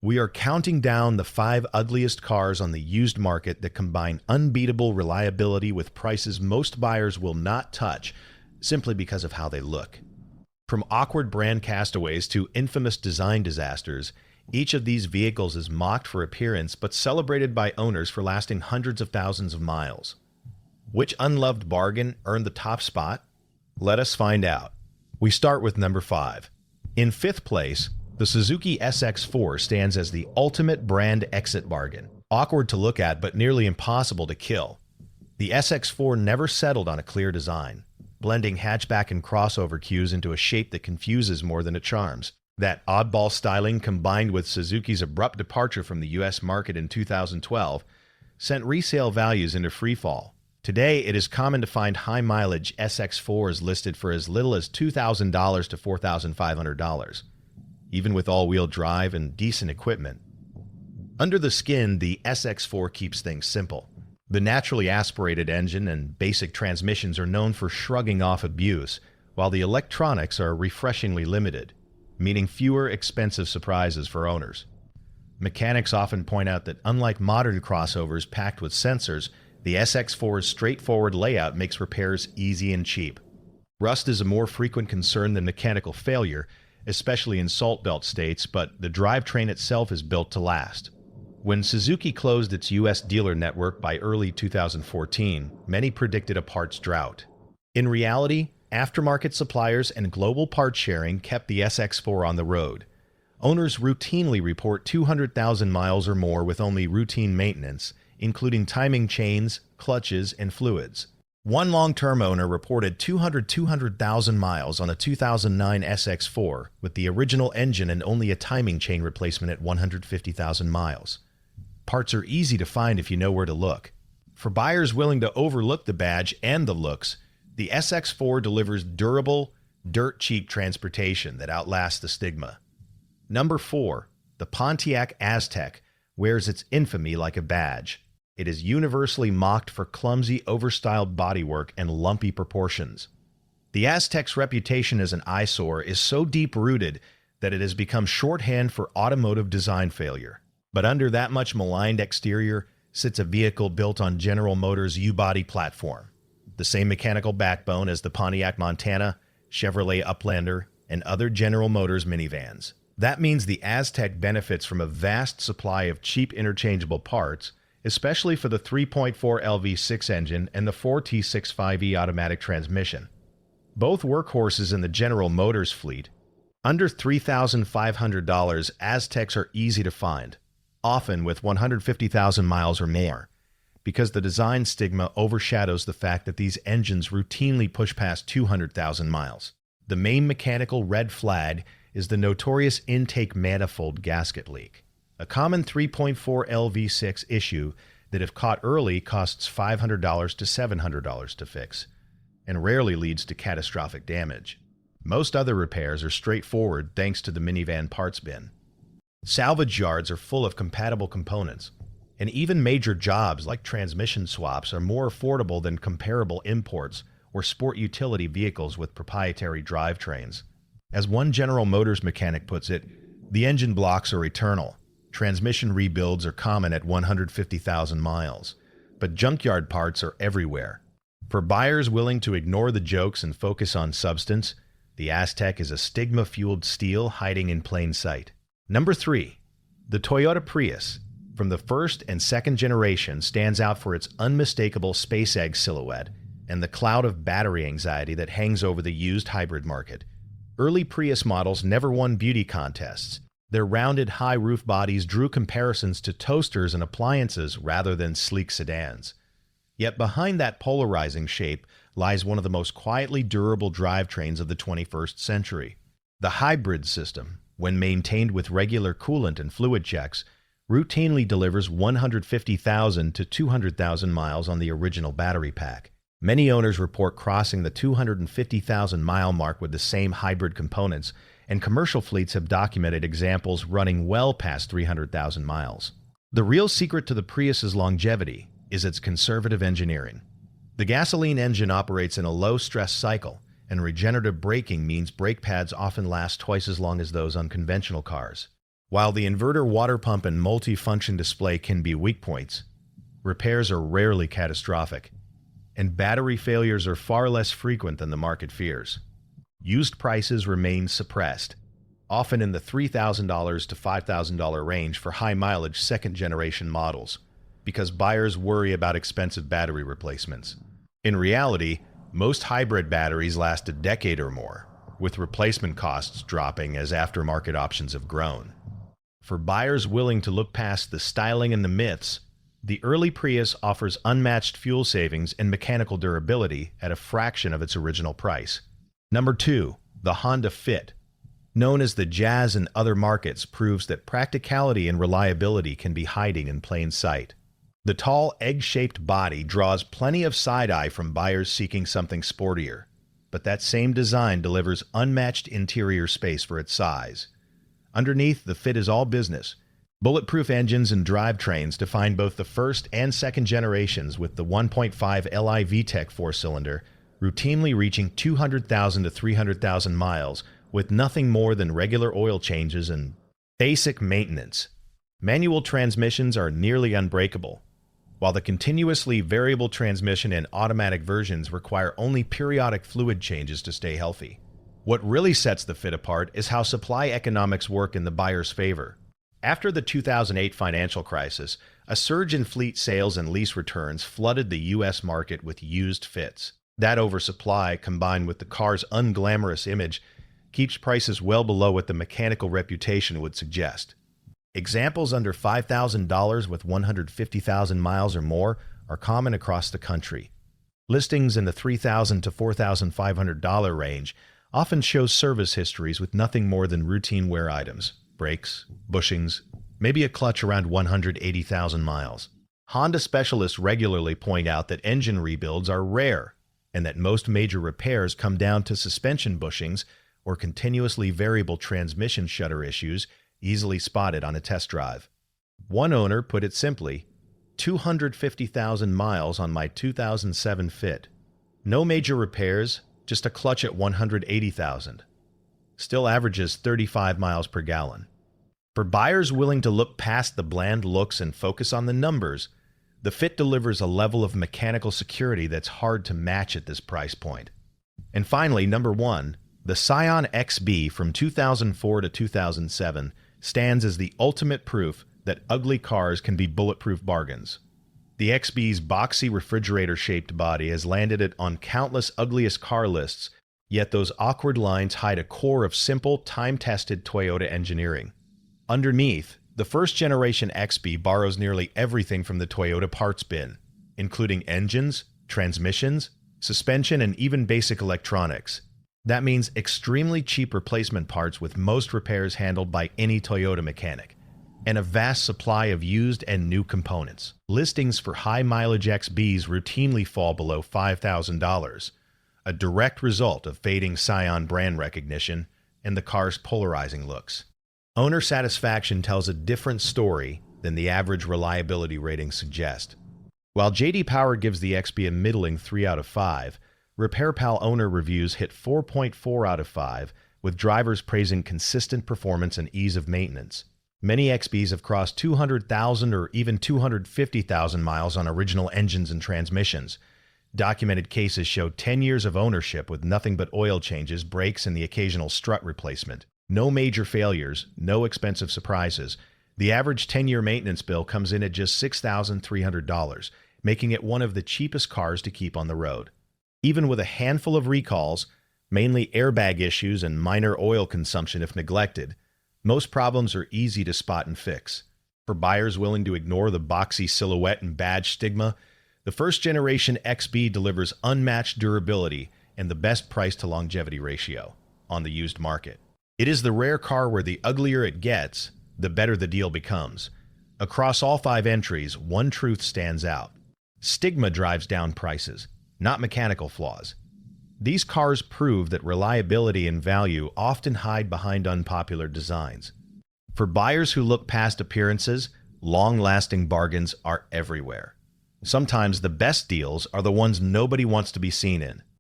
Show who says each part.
Speaker 1: We are counting down the 5 ugliest cars on the used market that combine unbeatable reliability with prices most buyers will not touch simply because of how they look. From awkward brand castaways to infamous design disasters, each of these vehicles is mocked for appearance but celebrated by owners for lasting hundreds of thousands of miles. Which unloved bargain earned the top spot? Let us find out. We start with number 5. In 5th place, the Suzuki SX4 stands as the ultimate brand exit bargain. Awkward to look at but nearly impossible to kill. The SX4 never settled on a clear design, blending hatchback and crossover cues into a shape that confuses more than it charms. That oddball styling, combined with Suzuki's abrupt departure from the US market in 2012, sent resale values into freefall. Today, it is common to find high-mileage SX4s listed for as little as $2,000 to $4,500, even with all-wheel drive and decent equipment. Under the skin, the SX4 keeps things simple. The naturally aspirated engine and basic transmissions are known for shrugging off abuse, while the electronics are refreshingly limited, meaning fewer expensive surprises for owners. Mechanics often point out that unlike modern crossovers packed with sensors, the SX4's straightforward layout makes repairs easy and cheap. Rust is a more frequent concern than mechanical failure, especially in salt belt states, but the drivetrain itself is built to last. When Suzuki closed its U.S. dealer network by early 2014, many predicted a parts drought. In reality, aftermarket suppliers and global parts sharing kept the SX4 on the road. Owners routinely report 200,000 miles or more with only routine maintenance, including timing chains, clutches, and fluids. One long-term owner reported 200,000 miles on a 2009 SX4 with the original engine and only a timing chain replacement at 150,000 miles. Parts are easy to find if you know where to look. For buyers willing to overlook the badge and the looks, the SX4 delivers durable, dirt-cheap transportation that outlasts the stigma. Number 4. The Pontiac Aztek wears its infamy like a badge. It is universally mocked for clumsy, overstyled bodywork and lumpy proportions. The Aztek's reputation as an eyesore is so deep-rooted that it has become shorthand for automotive design failure. But under that much maligned exterior sits a vehicle built on General Motors' U-body platform, the same mechanical backbone as the Pontiac Montana, Chevrolet Uplander, and other General Motors minivans. That means the Aztek benefits from a vast supply of cheap interchangeable parts, especially for the 3.4 LV6 engine and the 4T65E automatic transmission. Both workhorses in the General Motors fleet. Under $3,500, Azteks are easy to find, often with 150,000 miles or more, because the design stigma overshadows the fact that these engines routinely push past 200,000 miles. The main mechanical red flag is the notorious intake manifold gasket leak. A common 3.4 LV6 issue that, if caught early, costs $500 to $700 to fix, and rarely leads to catastrophic damage. Most other repairs are straightforward thanks to the minivan parts bin. Salvage yards are full of compatible components, and even major jobs like transmission swaps are more affordable than comparable imports or sport utility vehicles with proprietary drivetrains. As one General Motors mechanic puts it, the engine blocks are eternal. Transmission rebuilds are common at 150,000 miles, but junkyard parts are everywhere. For buyers willing to ignore the jokes and focus on substance, the Aztek is a stigma-fueled steal hiding in plain sight. Number 3. The Toyota Prius, from the first and second generation, stands out for its unmistakable space egg silhouette and the cloud of battery anxiety that hangs over the used hybrid market. Early Prius models never won beauty contests. Their rounded high roof bodies drew comparisons to toasters and appliances rather than sleek sedans. Yet behind that polarizing shape lies one of the most quietly durable drivetrains of the 21st century. The hybrid system, when maintained with regular coolant and fluid checks, routinely delivers 150,000 to 200,000 miles on the original battery pack. Many owners report crossing the 250,000 mile mark with the same hybrid components, and commercial fleets have documented examples running well past 300,000 miles. The real secret to the Prius's longevity is its conservative engineering. The gasoline engine operates in a low-stress cycle, and regenerative braking means brake pads often last twice as long as those on conventional cars. While the inverter, water pump, and multi-function display can be weak points, repairs are rarely catastrophic, and battery failures are far less frequent than the market fears. Used prices remain suppressed, often in the $3,000 to $5,000 range for high-mileage second-generation models, because buyers worry about expensive battery replacements. In reality, most hybrid batteries last a decade or more, with replacement costs dropping as aftermarket options have grown. For buyers willing to look past the styling and the myths, the early Prius offers unmatched fuel savings and mechanical durability at a fraction of its original price. Number 2, the Honda Fit. Known as the Jazz in other markets, proves that practicality and reliability can be hiding in plain sight. The tall, egg-shaped body draws plenty of side-eye from buyers seeking something sportier, but that same design delivers unmatched interior space for its size. Underneath, the Fit is all business. Bulletproof engines and drivetrains define both the first and second generations, with the 1.5 Li VTEC four-cylinder routinely reaching 200,000 to 300,000 miles with nothing more than regular oil changes and basic maintenance. Manual transmissions are nearly unbreakable, while the continuously variable transmission and automatic versions require only periodic fluid changes to stay healthy. What really sets the Fit apart is how supply economics work in the buyer's favor. After the 2008 financial crisis, a surge in fleet sales and lease returns flooded the U.S. market with used Fits. That oversupply, combined with the car's unglamorous image, keeps prices well below what the mechanical reputation would suggest. Examples under $5,000 with 150,000 miles or more are common across the country. Listings in the $3,000 to $4,500 range often show service histories with nothing more than routine wear items, brakes, bushings, maybe a clutch around 180,000 miles. Honda specialists regularly point out that engine rebuilds are rare, and that most major repairs come down to suspension bushings or continuously variable transmission shutter issues easily spotted on a test drive. One owner put it simply, 250,000 miles on my 2007 Fit. No major repairs, just a clutch at 180,000. Still averages 35 miles per gallon. For buyers willing to look past the bland looks and focus on the numbers, the Fit delivers a level of mechanical security that's hard to match at this price point. And finally, number 1, the Scion XB from 2004 to 2007 stands as the ultimate proof that ugly cars can be bulletproof bargains. The XB's boxy refrigerator-shaped body has landed it on countless ugliest car lists, yet those awkward lines hide a core of simple, time-tested Toyota engineering. Underneath, the first-generation XB borrows nearly everything from the Toyota parts bin, including engines, transmissions, suspension, and even basic electronics. That means extremely cheap replacement parts with most repairs handled by any Toyota mechanic, and a vast supply of used and new components. Listings for high-mileage XBs routinely fall below $5,000, a direct result of fading Scion brand recognition and the car's polarizing looks. Owner satisfaction tells a different story than the average reliability ratings suggest. While J.D. Power gives the XB a middling 3 out of 5, RepairPal owner reviews hit 4.4 out of 5, with drivers praising consistent performance and ease of maintenance. Many XBs have crossed 200,000 or even 250,000 miles on original engines and transmissions. Documented cases show 10 years of ownership with nothing but oil changes, brakes, and the occasional strut replacement. No major failures, no expensive surprises. The average 10-year maintenance bill comes in at just $6,300, making it one of the cheapest cars to keep on the road. Even with a handful of recalls, mainly airbag issues and minor oil consumption if neglected, most problems are easy to spot and fix. For buyers willing to ignore the boxy silhouette and badge stigma, the first-generation XB delivers unmatched durability and the best price-to-longevity ratio on the used market. It is the rare car where the uglier it gets, the better the deal becomes. Across all 5 entries, one truth stands out. Stigma drives down prices, not mechanical flaws. These cars prove that reliability and value often hide behind unpopular designs. For buyers who look past appearances, long-lasting bargains are everywhere. Sometimes the best deals are the ones nobody wants to be seen in.